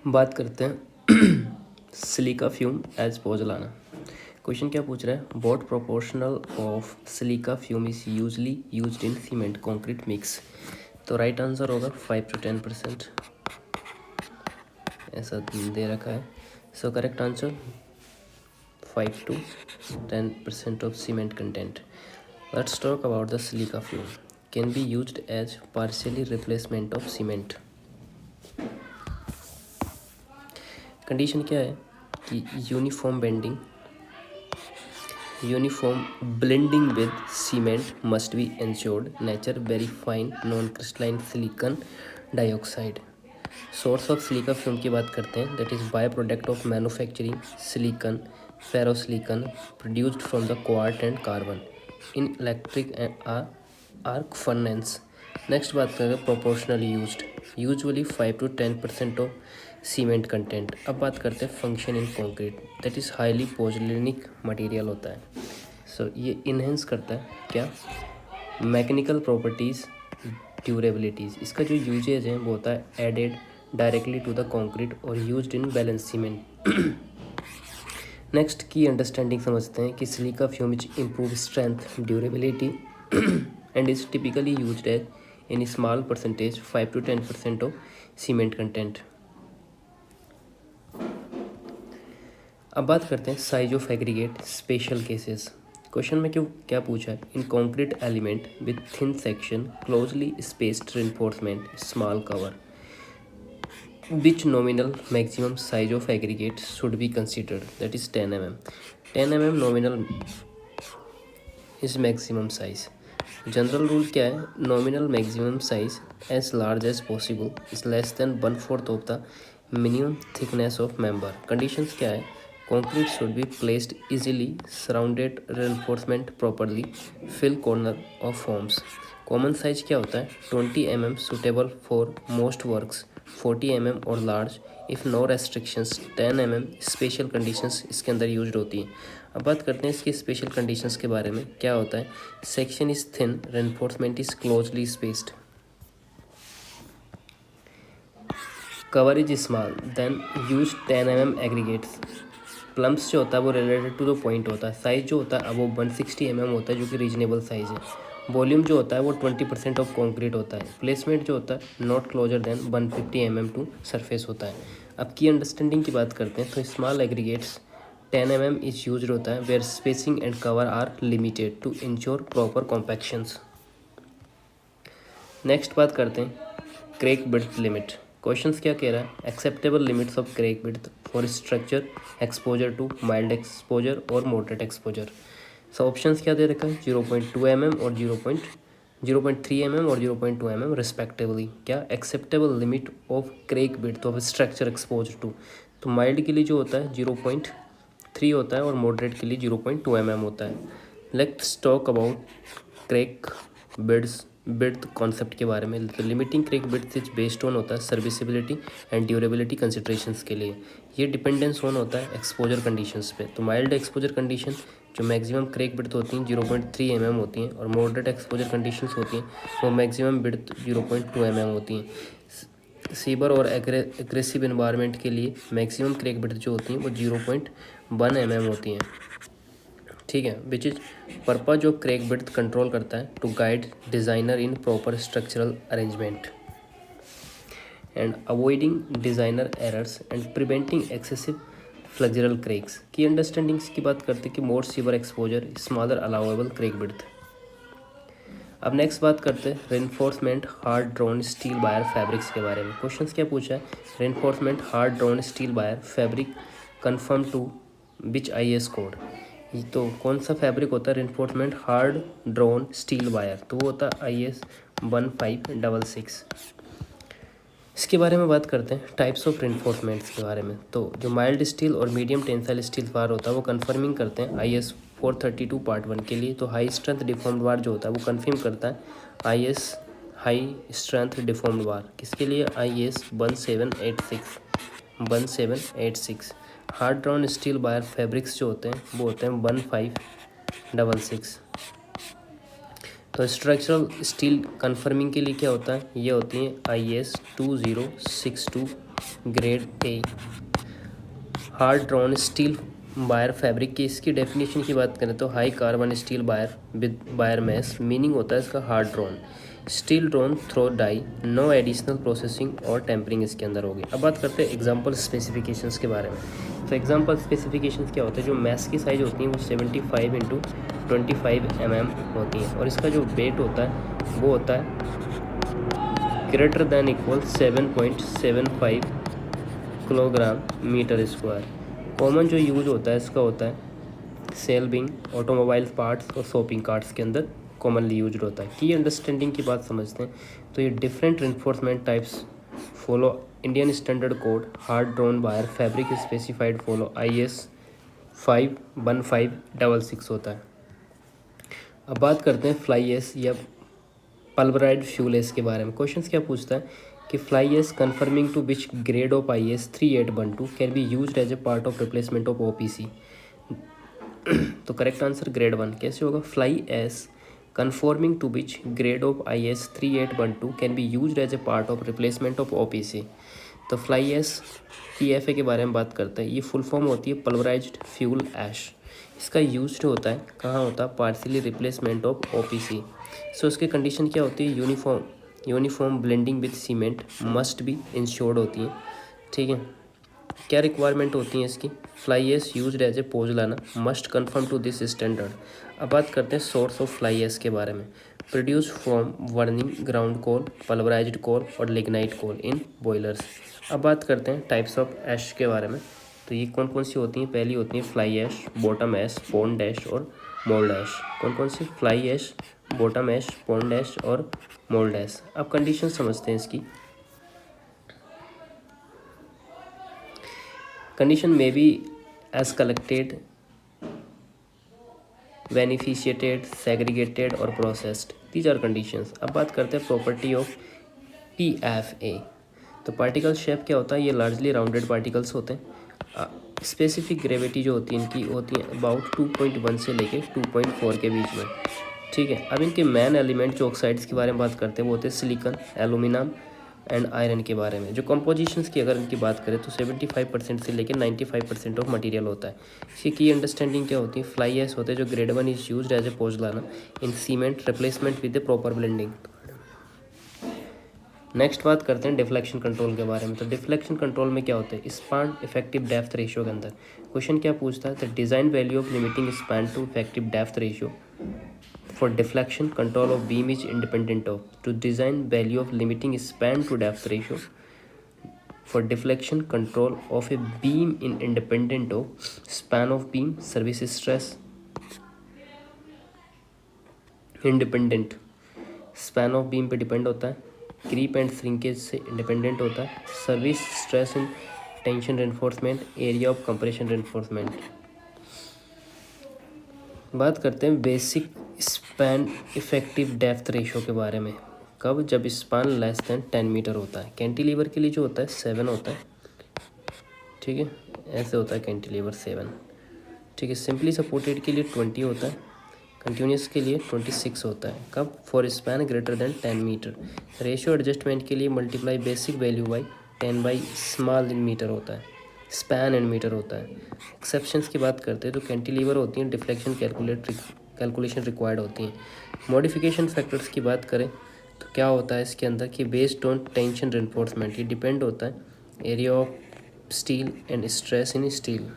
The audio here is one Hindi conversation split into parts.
बात करते हैं silica fume as pozzolana. Question क्या पूछ रहा है, what proportional of silica fume is usually used in cement concrete mix. तो राइट आंसर होगा 5 to 10%, ऐसा दे रखा है। So correct answer 5 to 10% of cement content. Let's talk about the silica fume can be used as partially replacement of cement. Condition क्या है कि uniform blending with cement must be ensured. Nature very fine non-crystalline silicon dioxide. Source of silica fume की बात करते हैं, that is byproduct of manufacturing silicon ferrosilicon produced from the quartz and carbon in electric arc furnace. Next बात करें proportionally used, usually 5 to 10% of cement content. अब बात करते हैं function in concrete, that is highly pozzolanic material होता है। सो ये इन्हेंस करता है क्या, मैकेनिकल प्रॉपर्टीज़ ड्यूरेबिलिटीज़। इसका जो यूजेज है वो होता है added directly to the concrete और used in balance cement. Next की अंडरस्टैंडिंग समझते हैं कि silica fume is improve strength durability and is typically used as in small percentage 5 to 10% of cement content. अब बात करते हैं size of aggregate special cases. Question में क्या पूछा है, in concrete element with thin section closely spaced reinforcement small cover which nominal maximum size of aggregate should be considered, that is 10 mm. 10 mm nominal is maximum size. General rule क्या है, nominal maximum size as large as possible is less than 1/4 of the minimum thickness of member. Conditions क्या है, concrete should be placed easily surrounded reinforcement properly fill corner of forms. Common size क्या होता है 20 mm suitable for most works, 40 mm और large if no restrictions, 10 mm special conditions इसके अंदर यूज्ड होती हैं। अब बात करते हैं इसकी स्पेशल कंडीशंस के बारे में। क्या होता है, section is thin reinforcement is closely spaced, cover is small then use 10 mm aggregates. Plums जो होता है वो रिलेटेड टू द पॉइंट होता है, साइज जो होता है वो 160 mm होता है जो कि रीजनेबल साइज है। वॉल्यूम जो होता है वो 20% ऑफ कॉन्क्रीट होता है। प्लेसमेंट जो होता है not closer than 150 mm to surface होता है। अब की अंडरस्टैंडिंग की बात करते हैं तो small aggregates 10 mm is use होता है where spacing and cover are limited to ensure proper compactions. Next बात करते हैं क्रेक विड्थ लिमिट। क्वेश्चंस क्या कह रहा है, acceptable limits of crack width for structure exposure to mild exposure और मॉडरेट एक्सपोजर। सो ऑप्शंस क्या दे रखा है, 0.2 mm और 0.3 mm और 0.2 mm रिस्पेक्टिवली। क्या acceptable limit of crack width of structure exposure to, तो माइल्ड के लिए जो होता है 0.3 होता है और मॉडरेट के लिए 0.2 mm होता है। Let's talk about crack width concept के बारे में। Limiting crack width is based on होता है सर्विसिबिलिटी एंड ड्यूरेबिलिटी कंसिडरेशंस के लिए। ये डिपेंडेंस ऑन होता है एक्सपोजर कंडीशंस पे। तो माइल्ड एक्सपोजर कंडीशन जो मैक्सिमम क्रेक विड्थ होती हैं 0.3 mm होती हैं और मॉडरेट एक्सपोजर कंडीशंस होती हैं वो मैक्सिमम विड्थ 0.2 mm होती हैं। सीवर और एग्रेसिव इन्वायरमेंट के लिए मैक्सिमम क्रेक विड्थ जो होती हैं वो 0.1 mm होती हैं, ठीक है। Which is purpose of crack width control करता है to guide designer in proper structural arrangement and avoiding designer errors and preventing excessive flexural cracks. की अंडरस्टैंडिंग्स की बात करते हैं कि more severe exposure smaller allowable crack width. अब नेक्स्ट बात करते हैं reinforcement hard drawn steel wire fabrics के बारे में। क्वेश्चंस क्या पूछा है, reinforcement hard drawn steel wire fabric confirm to which IS code. तो कौन सा फैब्रिक होता है reinforcement hard drawn steel wire, तो वो होता है IS 1566। इसके बारे में बात करते हैं टाइप्स ऑफ रेनफोर्समेंट्स के बारे में। तो जो माइल्ड स्टील और मीडियम टेंसाइल स्टील वायर होता है वो कन्फर्मिंग करते हैं IS 432 पार्ट 1 के लिए। तो हाई स्ट्रेंथ डिफॉर्म्ड वायर जो होता है वो कन्फर्म करता है IS high strength deformed wire, किसके लिए IS 1786। Hard drawn steel wire fabrics जो होते हैं वो होते हैं 1566। तो स्ट्रक्चरल स्टील कन्फर्मिंग के लिए क्या होता है, ये होती हैं IS 2062 grade A. Hard drawn steel wire fabric की इसकी डेफिनेशन की बात करें तो high carbon steel wire with wire mesh, meaning होता है इसका hard drawn steel drawn through die, no additional processing और टेम्परिंग इसके अंदर होगी। अब बात करते हैं एग्जांपल स्पेसिफिकेशंस के बारे में। तो एग्जांपल स्पेसिफिकेशंस क्या होता है, जो मैस की साइज़ होती है वो 75 इंटू 25 mm होती है और इसका जो वेट होता है वो होता है greater than equal 7.75 kilogram metre square. Common जो यूज होता है इसका होता है सेल बिंग, ऑटोमोबाइल पार्ट्स और शॉपिंग कार्ट्स के अंदर कॉमनली यूज होता है। की अंडरस्टैंडिंग की बात समझते हैं तो ये different reinforcement types follow Indian standard code, hard drawn wire fabric specified follow IS 51566 होता है। अब बात करते हैं फ्लाई एस या पल्वराइड फ्यूल एस के बारे में। क्वेश्चंस क्या पूछता है कि fly ash conforming to which grade of IS 3812 can be used as a part of replacement of OPC। तो करेक्ट आंसर ग्रेड 1 कैसे होगा, fly ash conforming to which grade of IS 3812 can be used as a part of replacement of OPC। तो फ्लाई एस PFA के बारे में बात करते हैं। ये फुल फॉर्म होती है पल्वराइज्ड फ्यूल ऐश। इसका यूज्ड होता है कहाँ होता है, partially replacement of OPC। So उसकी कंडीशन क्या होती है, uniform blending with cement must be ensured होती है। ठीक है, क्या रिक्वायरमेंट होती है इसकी, fly ash used as a pozzolana must confirm to this standard. अब बात करते हैं सोर्स ऑफ फ्लाई एस के बारे में। Produce from burning ground coal, pulverized coal और लिग्नाइट कोल इन बॉयलर्स। अब बात करते हैं टाइप्स ऑफ ऐश के बारे में। तो ये कौन कौन सी होती हैं, पहली होती है फ्लाई ऐश, बॉटम ऐश, पॉन्ड ऐश और मोल्ड ऐश। कौन कौन सी, फ्लाई ऐश, बॉटम ऐश, पॉन्ड ऐश और मोल्ड ऐश। अब कंडीशन समझते हैं इसकी। कंडीशन में बी एज कलेक्टेड, बेनिफिशिएटेड, सेग्रीगेटेड और प्रोसेस्ड, दीज आर कंडीशंस। अब बात करते हैं प्रॉपर्टी ऑफ PFA। तो पार्टिकल शेप क्या होता है, ये लार्जली राउंडेड पार्टिकल्स होते हैं। स्पेसिफिक ग्रेविटी जो होती है इनकी होती है अबाउट 2.1 से लेके 2.4 के बीच में। ठीक है, अब इनके मेन एलिमेंट जो ऑक्साइड्स के बारे में बात करते हैं वो होते हैं सिलिकॉन, एल्यूमिनियम एंड आयरन के बारे में। जो कंपोजिशंस की अगर इनकी बात करें तो 75% से लेकर 95% ऑफ मटेरियल होता है। इसकी की अंडरस्टैंडिंग क्या होती है, फ्लाई एस होते हैं जो grade 1 is used as a pozzolana in cement replacement with a proper blending. Next बात करते हैं डिफ्लेक्शन कंट्रोल के बारे में। तो डिफ्लेक्शन कंट्रोल में क्या होता है, स्पैन इफेक्टिव डेप्थ रेशियो के अंदर क्वेश्चन क्या पूछता है, the design value of limiting span to effective depth ratio for deflection control of beam is independent of, to design value of limiting span to depth ratio for deflection control of a beam in independent of span of beam, service stress independent, span of beam पे डिपेंड होता है, क्रीप एंड श्रिंकेज से इंडिपेंडेंट होता है, service stress in tension reinforcement, area of compression reinforcement. बात करते हैं basic span effective depth ratio के बारे में। कब, जब स्पान लेस देन 10 मीटर होता है। कैंटिलीवर के लिए जो होता है 7 होता है। ठीक है, ऐसे होता है कैंटिलीवर 7। ठीक है, सिंपली सपोर्टेड के लिए 20 होता है, कंटिन्यूस के लिए 26 होता है। कब, for span greater than 10 metre. Ratio adjustment के लिए multiply basic value by 10 by small in metre होता है, स्पैन एंड मीटर होता है। एक्सेप्शंस की बात करते हैं तो कैंटिलीवर होती हैं, डिफ्लेक्शन कैलकुलेशन रिक्वायर्ड होती हैं। मॉडिफिकेशन फैक्टर्स की बात करें तो क्या होता है इसके अंदर कि बेस्ड ऑन टेंशन रेनफोर्समेंट, ये डिपेंड होता है area of steel and stress in steel.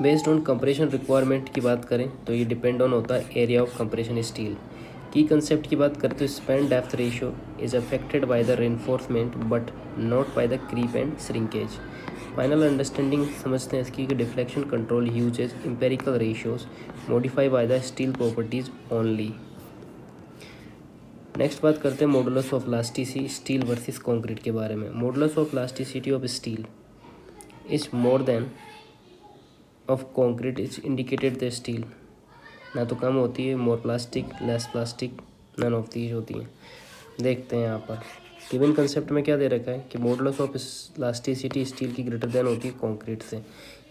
Based on compression requirement की बात करें तो ये डिपेंड ऑन होता है एरिया ऑफ कंप्रेशन स्टील। की कंसेप्ट की बात करें तो span depth ratio is affected by the reinforcement but not by the creep and shrinkage. Final understanding समझते हैं इसकी कि deflection control uses empirical ratios modified by the steel properties only. Next बात करते हैं modulus of elasticity steel versus concrete के बारे में। Modulus of elasticity of steel is more than of concrete is indicated the steel. ना तो कम होती है, more plastic, less plastic, none of these होती हैं। देखते हैं यहाँ पर गिवन कंसेप्ट में क्या दे रखा है कि मॉडुलस ऑफ इलास्टिसिटी स्टील की ग्रेटर देन होती है कंक्रीट से।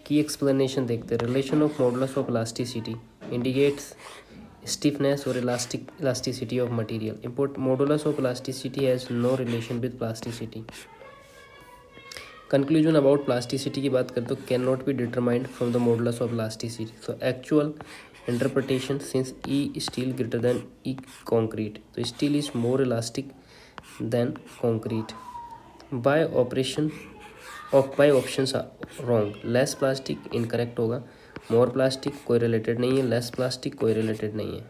की एक्सप्लेनेशन देखते हैं। Relation of modulus of elasticity indicates stiffness और elasticity of material. Import modulus of elasticity has no relation with plasticity. Conclusion about plasticity की बात करें तो can not be determined from the modulus of plasticity, so actual interpretation since E steel greater than E concrete, तो steel is more elastic then concrete. By operation by options are wrong. Less plastic incorrect होगा, मोर प्लास्टिक कोई रिलेटेड नहीं है, लेस प्लास्टिक कोई रिलेटेड नहीं है.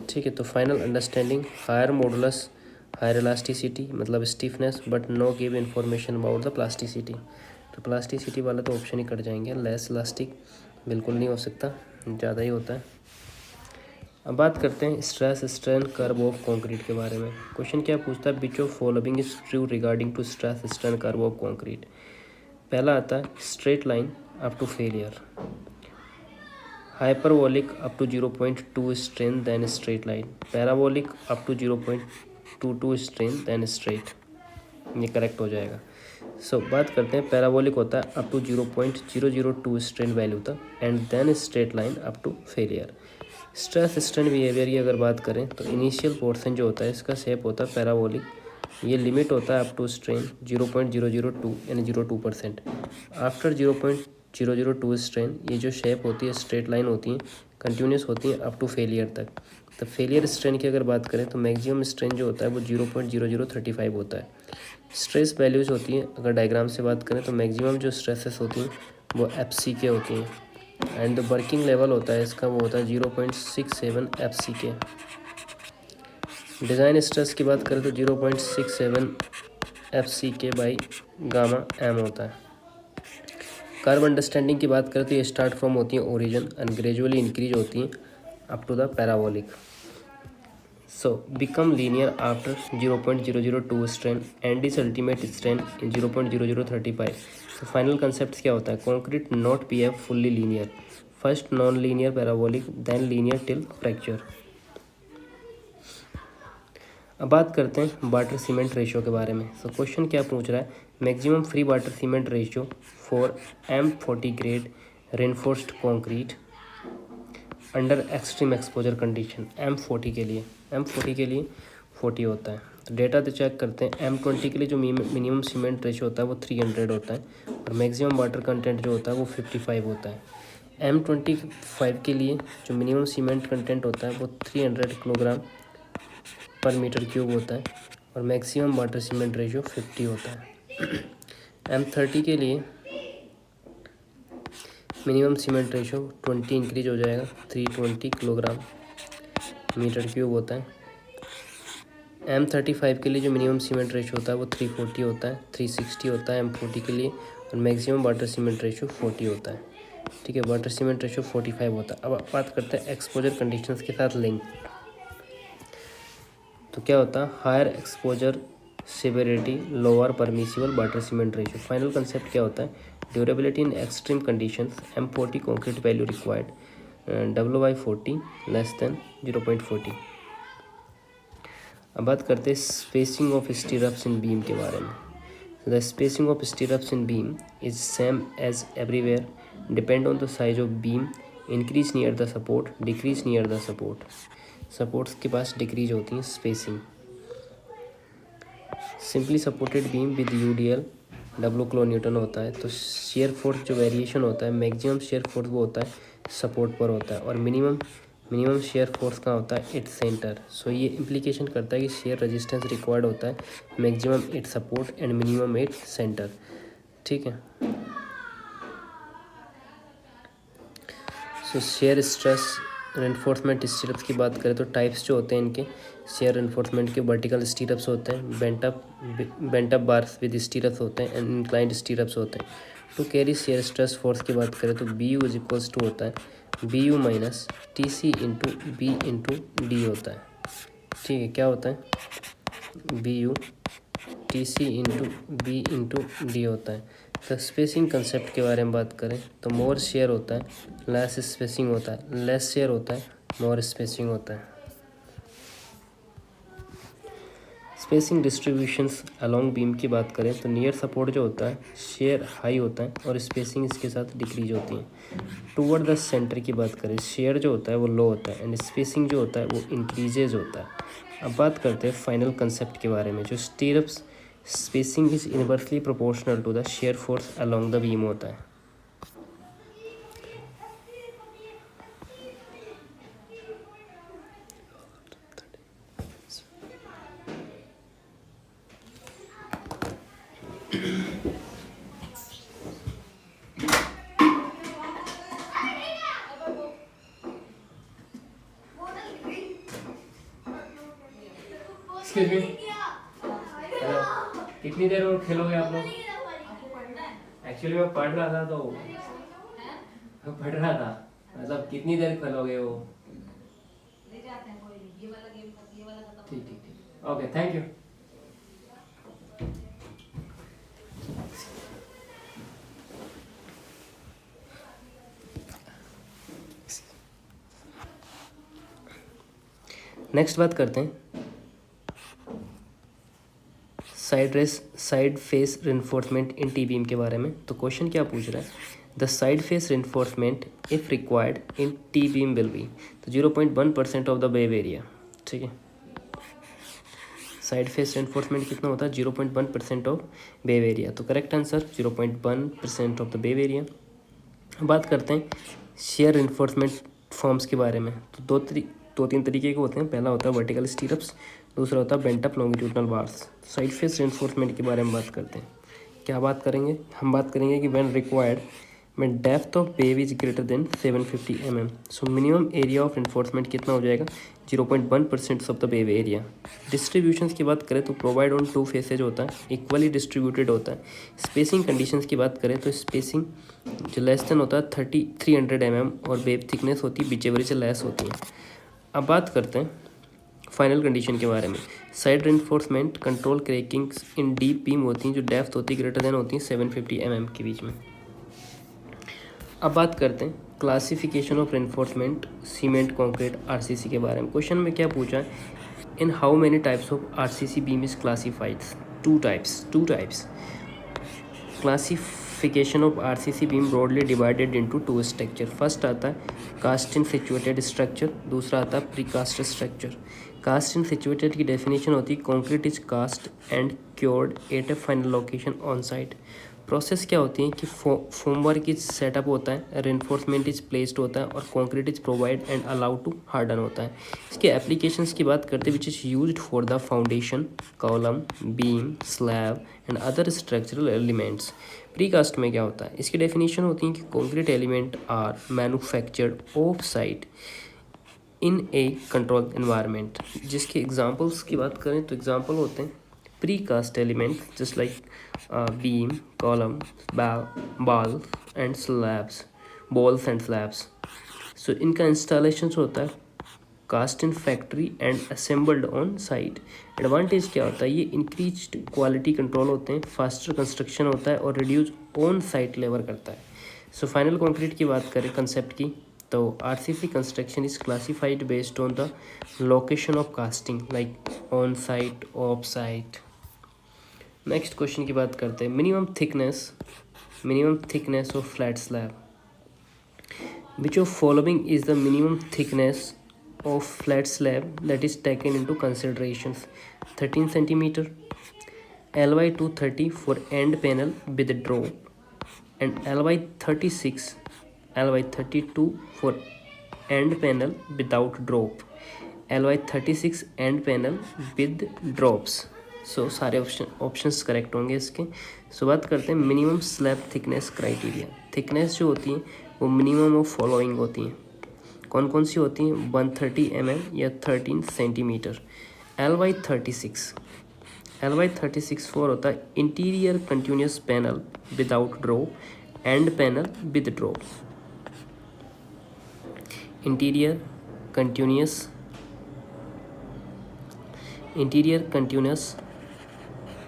ठीक है, तो final understanding higher modulus higher elasticity मतलब stiffness but no give information about the plasticity, तो प्लास्टिसिटी वाला तो ऑप्शन ही कट जाएंगे. लेस इलास्टिक बिल्कुल नहीं हो सकता, ज़्यादा ही होता है. अब बात करते हैं stress strain curve of concrete के बारे में. क्वेश्चन क्या पूछता है, which of following is true regarding to stress strain curve of concrete. पहला आता है straight line up to failure, hyperbolic up to 0.2 strain then straight line, parabolic up to 0.22 strain then straight. ये करेक्ट हो जाएगा. सो बात करते हैं पैराबोलिक होता है अप टू 0.002 स्ट्रेन वैल्यू तक and then straight line up to failure. Stress strain behaviour की अगर बात करें तो इनिशियल पोर्शन जो होता है इसका शेप होता है पैराबोलिक. ये लिमिट होता है अप टू स्ट्रेन 0.002 यानी 0.2%. आफ्टर 0.002 स्ट्रेन ये जो शेप होती है स्ट्रेट लाइन होती है, कंटिन्यूस होती है अप टू फेलियर तक. तो फेलियर स्ट्रेन की अगर बात करें तो मैक्सिमम स्ट्रेन जो होता है वो 0.0035 होता है. स्ट्रेस वैल्यूज होती हैं अगर डायग्राम से बात करें तो मैक्सिमम जो स्ट्रेसेस होती हैं वो FCK होती हैं एंड वर्किंग लेवल होता है इसका वो होता है 0.67 FCK. डिज़ाइन स्ट्रेस की बात करें तो 0.67 FCK बाई गामा M होता है. कर्व अंडरस्टैंडिंग की बात करें तो ये स्टार्ट फ्रॉम होती हैं ओरिजिन एंड ग्रेजुअली इंक्रीज होती हैं up to the parabolic. So become linear after 0.002 strain and its ultimate strain in 0.0035. So final concepts क्या होता है, concrete not PF fully linear, first non-linear parabolic then linear till fracture. अब बात करते हैं वाटर सीमेंट रेशियो के बारे में. सो क्वेश्चन क्या पूछ रहा है, maximum free water cement ratio for M40 grade reinforced concrete under extreme exposure condition. M40 के लिए 40 होता है. तो डेटा तो चेक करते हैं. M20 के लिए जो मिनिमम सीमेंट रेशियो होता है वो 300 होता है और मैक्सिमम वाटर कंटेंट जो होता है वो 55 होता है. M25 के लिए जो मिनिमम सीमेंट कंटेंट होता है वो 300 किलोग्राम पर मीटर क्यूब होता है और मैक्सिमम वाटर सीमेंट रेशियो 50 होता है. M30 के लिए मिनिमम सीमेंट रेशियो 20 इंक्रीज हो जाएगा, 320 किलोग्राम मीटर क्यूब होता है. M35 के लिए जो मिनिमम सीमेंट रेशियो होता है वो 340 होता है, 360 होता है M40 के लिए और मैक्सिमम वाटर सीमेंट रेशियो 40 होता है. ठीक है, वाटर सीमेंट रेशियो 45 होता है. अब बात करते हैं एक्सपोजर कंडीशंस के साथ लिंक. तो क्या होता है, higher exposure severity lower permissible water cement ratio. Final concept क्या होता है, durability in extreme conditions M40 concrete value required W/40 less than 0.40. अब बात करते हैं spacing of stirrups in beam के बारे में. The spacing of stirrups in beam is same as everywhere, depend on the size of beam, increase near the support, decrease near the support. Supports के पास डिक्रीज होती हैं spacing. Simply supported beam with UDL W kilo Newton होता है. तो शेयर फोर्स जो वेरिएशन होता है, मैक्सिमम शेयर फोर्स वो होता है सपोर्ट पर होता है और मिनिमम शेयर फोर्स का होता है इट सेंटर. सो ये इम्प्लीकेशन करता है कि शेयर रेजिस्टेंस रिक्वायर्ड होता है maximum it support and minimum it centre. ठीक है, so shear stress reinforcement stirrups की बात करें तो टाइप्स जो होते हैं इनके शेयर रेनफोर्समेंट के, वर्टिकल स्टीरअप्स होते हैं, bent up bars with stirrups होते हैं एंड इंक्लाइंड स्टीरअप्स होते हैं. To carry shear stress force की बात करें तो BU इज इक्वल्स टू होता है BU minus TC into B into D होता है. ठीक है, क्या होता है, BU TC into B into D होता है. तो स्पेसिंग कंसेप्ट के बारे में बात करें तो मोर शेयर होता है लेस स्पेसिंग होता है, लेस शेयर होता है मोर स्पेसिंग होता है. स्पेसिंग डिस्ट्रीब्यूशंस अलोंग बीम की बात करें तो नियर सपोर्ट जो होता है शेयर हाई होता है और स्पेसिंग इसके साथ डिक्रीज होती है. टूवर्ड द सेंटर की बात करें शेयर जो होता है वो लो होता है एंड स्पेसिंग जो होता है वो इंक्रीजेज होता है. अब बात करते हैं फाइनल कंसेप्ट के बारे में. जो stirrups spacing is inversely proportional to the shear force along the beam होता है। कितनी देर और खेलोगे आप लोग? एक्चुअली मैं पढ़ रहा था, तो मैं पढ़ रहा था, मतलब कितनी देर खेलोगे वो? ठीक ठीक ठीक, ओके, थैंक यू। नेक्स्ट बात करते हैं साइड फेस रिइंफोर्समेंट इन टी बीम के बारे में। तो क्वेश्चन क्या पूछ रहा है, the side face reinforcement if required in T beam will be, तो 0.1% ऑफ द वेव एरिया। ठीक है, साइड फेस रिइंफोर्समेंट कितना होता है? 0.1% ऑफ वेव एरिया। तो correct answer 0.1% of the wave area. बात करते हैं शेयर रिइंफोर्समेंट फॉर्म्स के बारे में। तो दो तीन तरीके के होते हैं। पहला होता है वर्टिकल स्टीरअप्स, दूसरा होता है bent up longitudinal bars. Side face reinforcement के बारे में बात करते हैं। क्या बात करेंगे? हम बात करेंगे कि when required when depth of wave is greater than 750 mm, so minimum area of enforcement कितना हो जाएगा? 0.1% of the wave area. Distributions की बात करें तो प्रोवाइड ऑन टू फेसेज होता है, इक्वली डिस्ट्रीब्यूटेड होता है। स्पेसिंग कंडीशंस की बात करें तो स्पेसिंग जो लेस देन होता है 300 mm और वेव थिकनेस होती है बिचेवरी से लेस होती है। अब बात करते हैं फाइनल कंडीशन के बारे में। Side reinforcement control crackings in deep beam होती हैं जो डेप्थ होती है ग्रेटर देन होती है 750 mm के बीच में। अब बात करते हैं classification of reinforcement cement concrete RCC के बारे में। क्वेश्चन में क्या पूछा है, in how many types of RCC beam is classified? Two types. Classification of RCC beam broadly divided into two structure. First आता है कास्ट इन सिचुएटेड स्ट्रक्चर, दूसरा आता है precast structure. Cast in situated की डेफिनेशन होती है concrete is cast and cured at a final location on site. Process क्या होती है कि फॉर्मवर्क इज सेटअप होता है, रेनफोर्समेंट इज प्लेस्ड होता है और concrete is provide and allowed to harden होता है। इसके एप्लीकेशंस की बात करते हैं which is used for the foundation, column, beam, slab and other structural elements. Precast में क्या होता है? इसकी डेफिनेशन होती है कि concrete element are manufactured off site in a control environment. जिसके एग्जांपल्स की बात करें तो एग्जांपल होते हैं precast element just like beam, column, walls and slabs. सो इनका इंस्टॉलेशन होता है cast in factory and assembled on site. Advantage क्या होता है? ये इंक्रीज क्वालिटी कंट्रोल होते हैं, फास्टर कंस्ट्रक्शन होता है और रिड्यूस ऑन साइट लेबर करता है। सो फाइनल कंक्रीट की बात करें कंसेप्ट की, तो RCC construction is classified based on the location of casting like on site, of site. Next question की बात करते हैं minimum thickness of flat slab. Which of following is the minimum thickness of flat slab that is taken into considerations? 13 centimeter, ly 230 for end panel with drop and ly 32 for end panel without drop, ly 36 end panel with drops। सो सारे ऑप्शंस करेक्ट होंगे इसके। सो बात करते हैं minimum slab thickness criteria. Thickness जो होती है वो मिनिमम ऑफ फॉलोइंग होती हैं। कौन कौन सी होती हैं? 130 mm या 13 सेंटीमीटर। ly 36 फोर होता है interior continuous panel without drop, and panel with drop. Interior continuous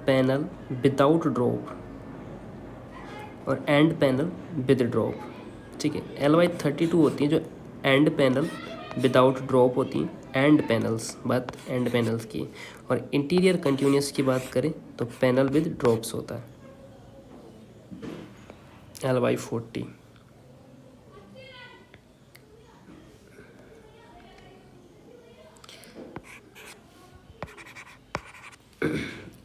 panel without drop और एंड पैनल विद ड्रॉप। ठीक है, ly 32 होती है जो एंड पैनल विदाउट ड्रॉप होती हैं एंड पैनल्स, बात एंड पैनल्स की। और इंटीरियर कंटिन्यूस की बात करें तो पैनल विद ड्रॉप्स होता है ly 40।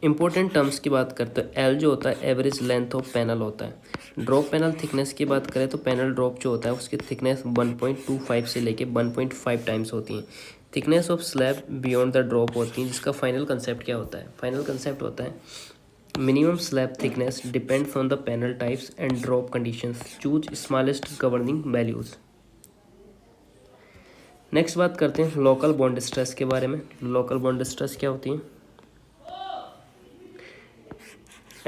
इंपॉर्टेंट टर्म्स की बात करते हैं, एल जो होता है एवरेज लेंथ ऑफ पैनल होता है। ड्रॉप पैनल थिकनेस की बात करें तो पैनल ड्रॉप जो होता है उसकी थिकनेस 1.25 से लेके 1.5 टाइम्स होती है। Thickness of slab beyond the drop होती है, जिसका फाइनल कंसेप्ट क्या होता है? फाइनल कंसेप्ट होता है minimum slab thickness depends on the panel types and drop conditions, choose smallest governing values. Next बात करते हैं लोकल बॉन्ड स्ट्रेस के बारे में। लोकल बॉन्ड स्ट्रेस क्या होती है?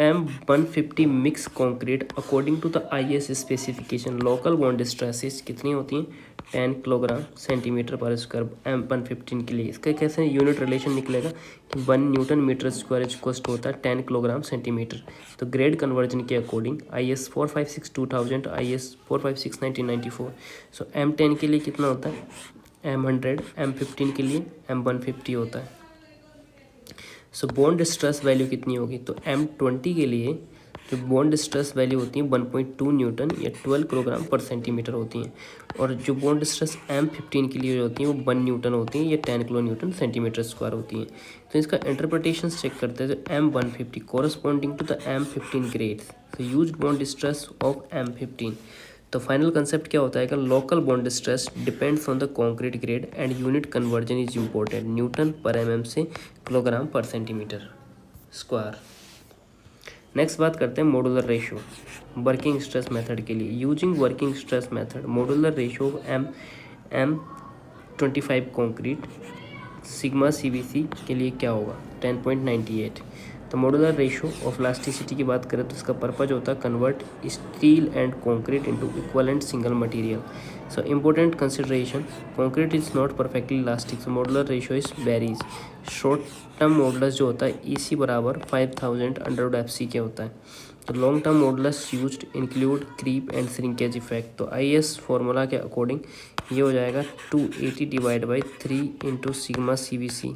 M150 mix concrete according to the IS specification local bond stresses कितनी होती हैं? 10 किलोग्राम सेंटीमीटर पर स्क्वायर M115 के लिए। इसका कैसे यूनिट रिलेशन निकलेगा कि 1 न्यूटन मीटर स्क्वायर कॉस्ट होता है 10 किलोग्राम सेंटीमीटर। तो ग्रेड कन्वर्जन के according IS 456-2000, IS 456-1994। So M10 के लिए कितना होता है? M100, M15 के लिए M150 होता है। सो बॉन्ड स्ट्रेस वैल्यू कितनी होगी? तो M20 के लिए जो बॉन्ड स्ट्रेस वैल्यू होती है 1.2 न्यूटन या 12 किलोग्राम पर सेंटीमीटर होती हैं, और जो बॉन्ड स्ट्रेस M15 के लिए जो होती है वो 1 न्यूटन होती है या 10 किलो न्यूटन सेंटीमीटर स्क्वायर होती हैं। तो इसका इंटरप्रिटेशन चेक करते हैं। तो M150 corresponding to the M15 grades, तो use bond stress of M15। तो फाइनल कंसेप्ट क्या होता है कि local bond stress depends on the concrete grade and unit conversion is important, newton per mm से kilogram per centimetre square. Next बात करते हैं modular ratio working stress method के लिए। Using working stress method modular ratio M25 concrete sigma CBC के लिए क्या होगा? 10.98। तो मॉड्यूलर रेशियो ऑफ इलास्टिसिटी की बात करें तो इसका पर्पज होता है convert steel and concrete into equivalent single material. So important consideration, concrete is not perfectly elastic, so modular ratio is varies. Short term modulus जो होता है EC बराबर 5000 अंडर FC के होता है। तो long term modulus used include creep and shrinkage effect. तो IS फॉर्मूला के अकॉर्डिंग ये हो जाएगा 280 divide by 3 into sigma CBC।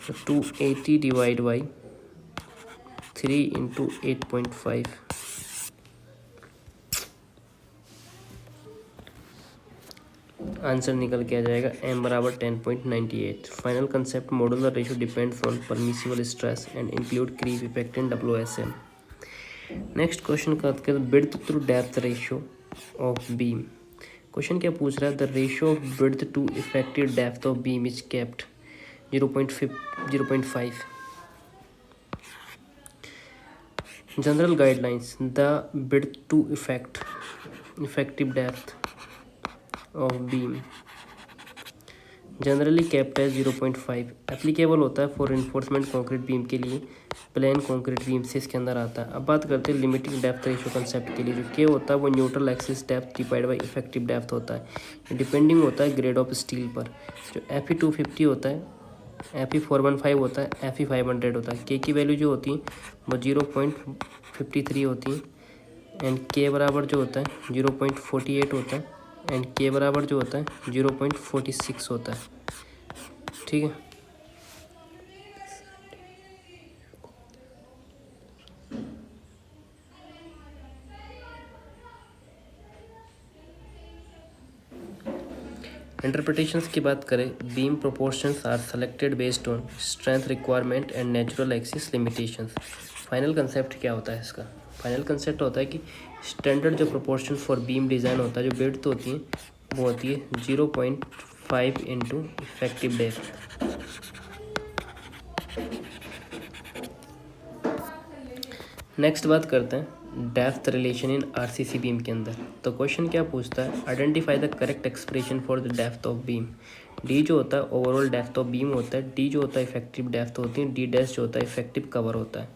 तो 280 डिवाइड बाई 3 इंटू 8.5, आंसर निकल के आ जाएगा M बराबर 10.98। Final concept modular ratio depends on permissible stress and include creep effect in WSM। Next question का width through depth ratio of beam. Question क्या पूछ रहा है? The ratio of width to effective depth of beam is kept 0.5। General guidelines, the width to effective depth of beam generally kept है 0.5। एप्लीकेबल होता है फॉर इन्फोर्समेंट कंक्रीट बीम के लिए, प्लेन कंक्रीट बीम से इसके अंदर आता है। अब बात करते हैं लिमिटिंग डेप्थ रेशियो कंसेप्ट के लिए। जो के होता है वो neutral axis depth divide by effective depth होता है, डिपेंडिंग होता है ग्रेड ऑफ स्टील पर। जो Fe250 होता है, Fe415 होता है, Fe500 होता है। के की वैल्यू जो होती है वो 0.53 होती है, एंड के बराबर जो होता है 0.48 होता है, एंड के बराबर जो होता है 0.46 होता है। ठीक है, इंटरप्रिटेशंस की बात करें, beam proportions are selected based on strength requirement and natural axis limitations. Final concept क्या होता है इसका? फाइनल कंसेप्ट होता है कि स्टैंडर्ड जो प्रोपोर्शन फॉर बीम डिज़ाइन होता है, जो विड्थ होती है वो होती है 0.5 इंटू इफेक्टिव डेप्थ। नेक्स्ट बात करते हैं depth relation in RCC beam के अंदर। तो क्वेश्चन क्या पूछता है? Identify the correct expression for the depth of beam. D जो होता है ओवरऑल डेप्थ ऑफ बीम होता है, डी जो होता है इफेक्टिव डेप्थ होती है, डी डैश जो होता है इफेक्टिव कवर होता है।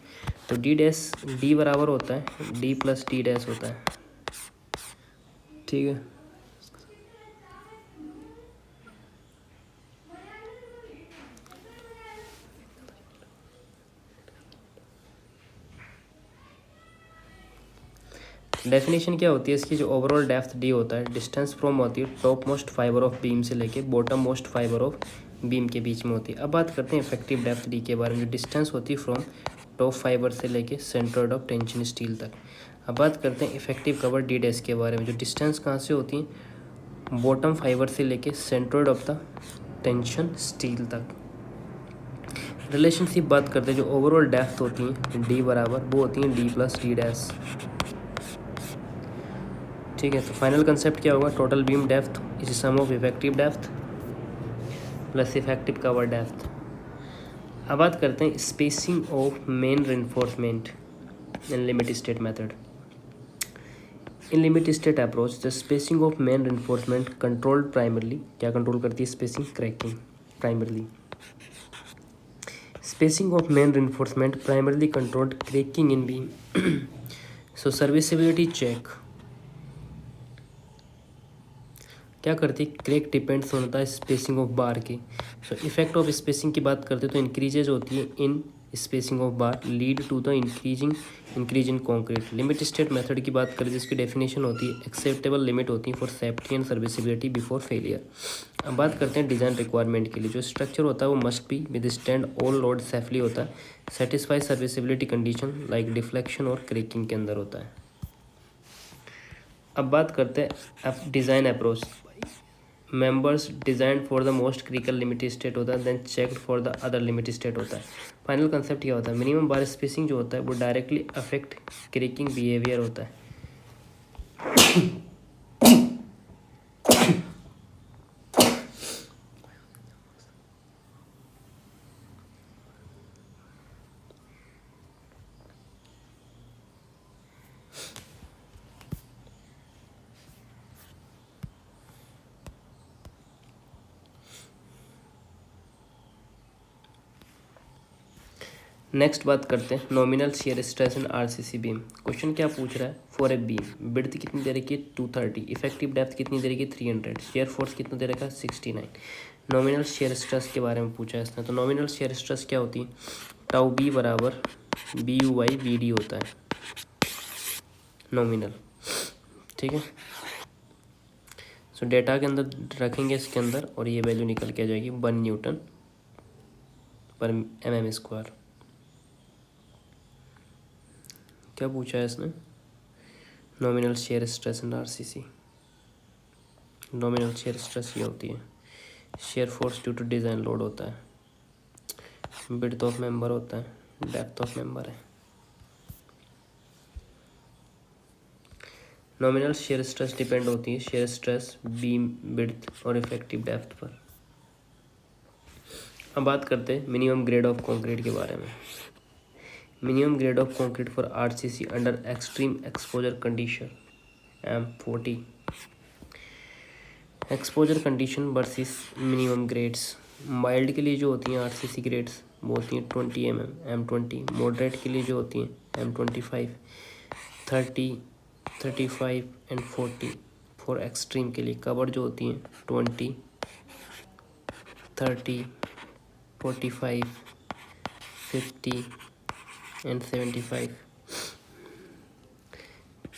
तो डी बराबर होता है डी प्लस डी डैश होता है। ठीक है, डेफिनेशन क्या होती है इसकी? जो ओवरऑल डेप्थ डी होता है, डिस्टेंस फ्रॉम होती है top most fibre of beam से लेके bottom most fibre of beam के बीच में होती है। अब बात करते हैं इफेक्टिव डेप्थ डी के बारे में, जो डिस्टेंस होती है फ्रॉम टॉप फाइबर से लेके सेंट्रोइड ऑफ टेंशन स्टील तक। अब बात करते हैं इफेक्टिव कवर डी डैश के बारे में, जो डिस्टेंस कहाँ से होती है? बॉटम फाइबर से लेके centroid of the tension steel तक। रिलेशनशिप बात करते हैं, जो ओवरऑल डेप्थ होती हैं डी बराबर वो होती हैं डी प्लस डी डैश। ठीक है, तो फाइनल कंसेप्ट क्या होगा, total beam depth is sum of effective depth plus effective cover depth. अब बात करते हैं spacing of main reinforcement in limit state method. In limit state approach the spacing of main reinforcement controlled primarily, क्या कंट्रोल करती है spacing, cracking primarily. Spacing of main reinforcement primarily controlled cracking in beam. So serviceability check क्या करती है, क्रैक डिपेंड्स होता है स्पेसिंग ऑफ बार की। सो इफेक्ट ऑफ स्पेसिंग की बात करते हैं तो इंक्रीजेज होती है in spacing of bar lead to the increase in concrete. Limit state method की बात करें जिसकी डेफिनेशन होती है एक्सेप्टेबल लिमिट होती है for safety and serviceability before failure. अब बात करते हैं डिज़ाइन रिक्वायरमेंट के लिए, जो स्ट्रक्चर होता है वो must be withstand all load safely होता है, satisfy serviceability condition like deflection और क्रैकिंग के अंदर होता है। अब बात करते हैं अब design approach, members design for the most critical limit state होता है, then checked for the other limit state होता है। फाइनल कंसेप्ट क्या होता है, मिनिमम बार स्पेसिंग जो होता है वो डायरेक्टली अफेक्ट क्रैकिंग बिहेवियर होता है। नेक्स्ट बात करते हैं nominal shear stress in RCC beam. Question क्या पूछ रहा है, फॉर ए बीम विड्थ कितनी दे रखी है 230, इफेक्टिव डेप्थ कितनी दे रखी है 300, शियर फोर्स कितना दे रखा है 69। नॉमिनल शियर स्ट्रेस के बारे में पूछा है इसने, तो नॉमिनल शियर स्ट्रेस क्या होती है, टाउ बी बराबर B U by B D होता है नॉमिनल। ठीक है, सो डेटा के अंदर रखेंगे इसके अंदर और ये वैल्यू निकल के आ जाएगी 1 न्यूटन पर mm स्क्वायर। क्या पूछा है इसने, nominal shear stress in RCC. Nominal shear stress ये होती है shear force due to design load होता है, विड्थ ऑफ मेंबर होता है, डेप्थ ऑफ मेंबर है। नॉमिनल शेयर स्ट्रेस डिपेंड होती है शेयर स्ट्रेस बीम विड्थ और इफेक्टिव डेप्थ पर। अब बात करते हैं मिनिमम ग्रेड ऑफ कंक्रीट के बारे में। Minimum grade of concrete for RCC under extreme exposure condition M40। Exposure condition versus minimum grades. Mild के लिए जो होती हैं आरसीसी ग्रेड्स वो होती हैं 20 mm M20। मॉडरेट के लिए जो होती हैं M25, 30, 35 एंड 40। फॉर एक्सट्रीम के लिए कवर जो होती हैं 20, 30, 45, 50 एंड 75।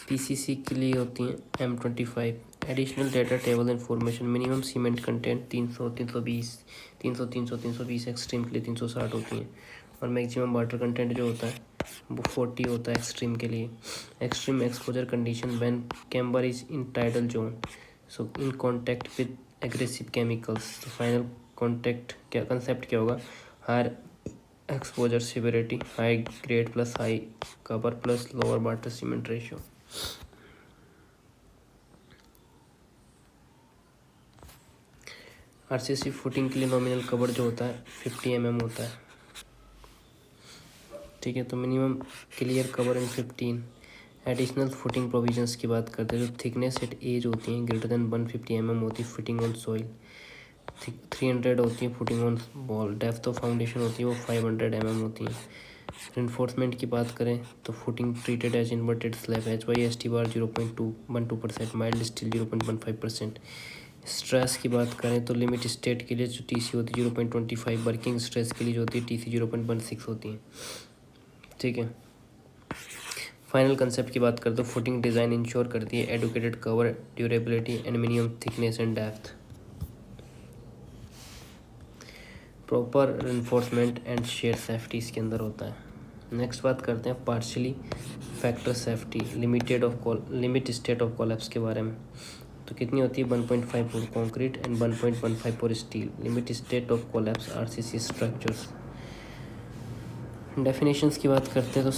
पीसीसी के लिए होती हैं M25। Additional data table information, minimum cement content 300, 320, 300, 300, 320, extreme के लिए 360 होती हैं और मैक्सिमम वाटर कंटेंट जो होता है वो 40 होता है एक्सट्रीम के लिए। Extreme exposure condition when camber is in tidal zone, so in contact with aggressive chemicals. तो फाइनल कॉन्टैक्ट क्या कंसेप्ट क्या होगा, higher exposure severity, high grade plus high cover plus lower water cement ratio. RCC footing के लिए नॉमिनल कवर जो होता है 50 mm होता है। ठीक है, तो minimum clear cover in 15। Additional footing provisions की बात करते हैं, जो थिकनेस एट एज होती हैं ग्रेटर देन 150 mm होती है फुटिंग ऑन सॉइल, 300 होती है footing on ball. Depth of foundation होती है वो 500 mm होती है। रेनफोर्समेंट की बात करें तो footing treated as inverted slab, HYST bar 0.212%, mild steel 0.15%। Stress की बात करें तो लिमिट स्टेट के लिए जो TC होती है 0.25, वर्किंग स्ट्रेस के लिए जो होती है TC 0.16 होती है। ठीक है, फाइनल कंसेप्ट की बात करते तो फुटिंग डिज़ाइन इंश्योर करती है educated cover, durability and minimum thickness and depth. Proper reinforcement and share safety इसके अंदर होता है। नेक्स्ट बात करते हैं partially factor safety limit state of collapse के बारे में। तो कितनी होती है 1.5 for concrete and 1.15 for steel. Limit state of collapse RCC structures. Definitions की बात करते हैं तो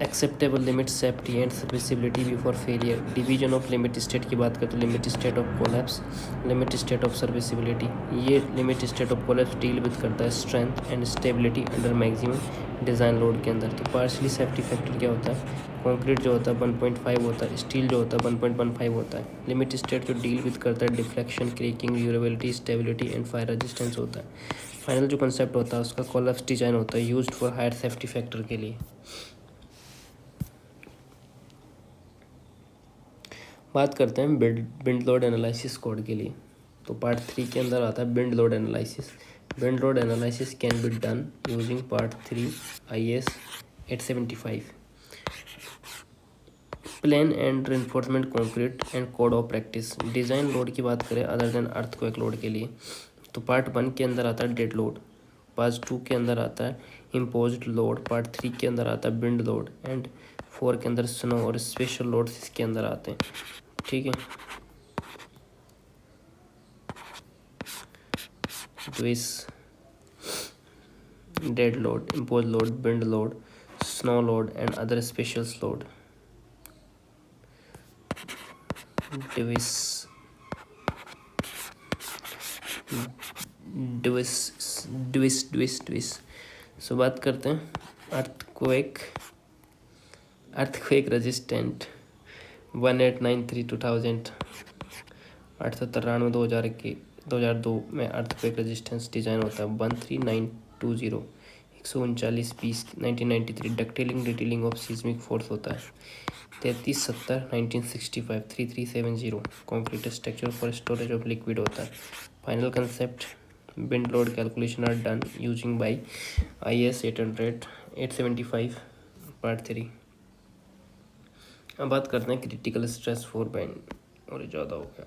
acceptable limit, safety and serviceability before failure. Division of limit state की बात करें तो limit state of collapse, limit state of serviceability. ये limit state of collapse deal with करता है strength and stability under maximum design load के अंदर। तो पार्शली सेफ्टी फैक्टर क्या होता है, कंक्रीट जो होता है 1.5 होता है, स्टील जो होता है 1.15 होता है। लिमिट स्टेट जो डील विद करता है deflection, cracking, durability, stability and fire resistance होता है। फाइनल जो कंसेप्ट होता है उसका कोलैप्स डिजाइन होता है used for higher safety factor के लिए। बात करते हैं बिंड लोड एनालिसिस कोड के लिए। तो पार्ट 3 के अंदर आता है wind load analysis. Wind load analysis can be done using part 3 IS 875 plain and reinforcement concrete and code of practice. Design load की बात करें अदर देन अर्थक्वेक लोड के लिए तो पार्ट 1 के अंदर आता है डेड लोड, पार्ट 2 के अंदर आता है इम्पोज्ड लोड, पार्ट 3 के अंदर आता है बिंड लोड एंड 4 के अंदर स्नो और स्पेशल लोड्स इसके अंदर आते हैं। ठीक है, तो इस dead load, impose load, wind load, snow load and other special load. डिविस डिविस डिविस डिविस डिविस सो बात करते हैं अर्थक्वेक रेजिस्टेंट 1893 2000 893 2002 में अर्थक्वेक रेजिस्टेंस डिज़ाइन होता है 13920 139 piece 1993। Ductile detailing of seismic force होता है 3370 1965 3370। Concrete structure for storage of liquid होता है। Final concept wind load calculation are done using by IS 875 part 3। अब बात करते हैं क्रिटिकल स्ट्रेस फॉर बैंड, और ज़्यादा हो गया।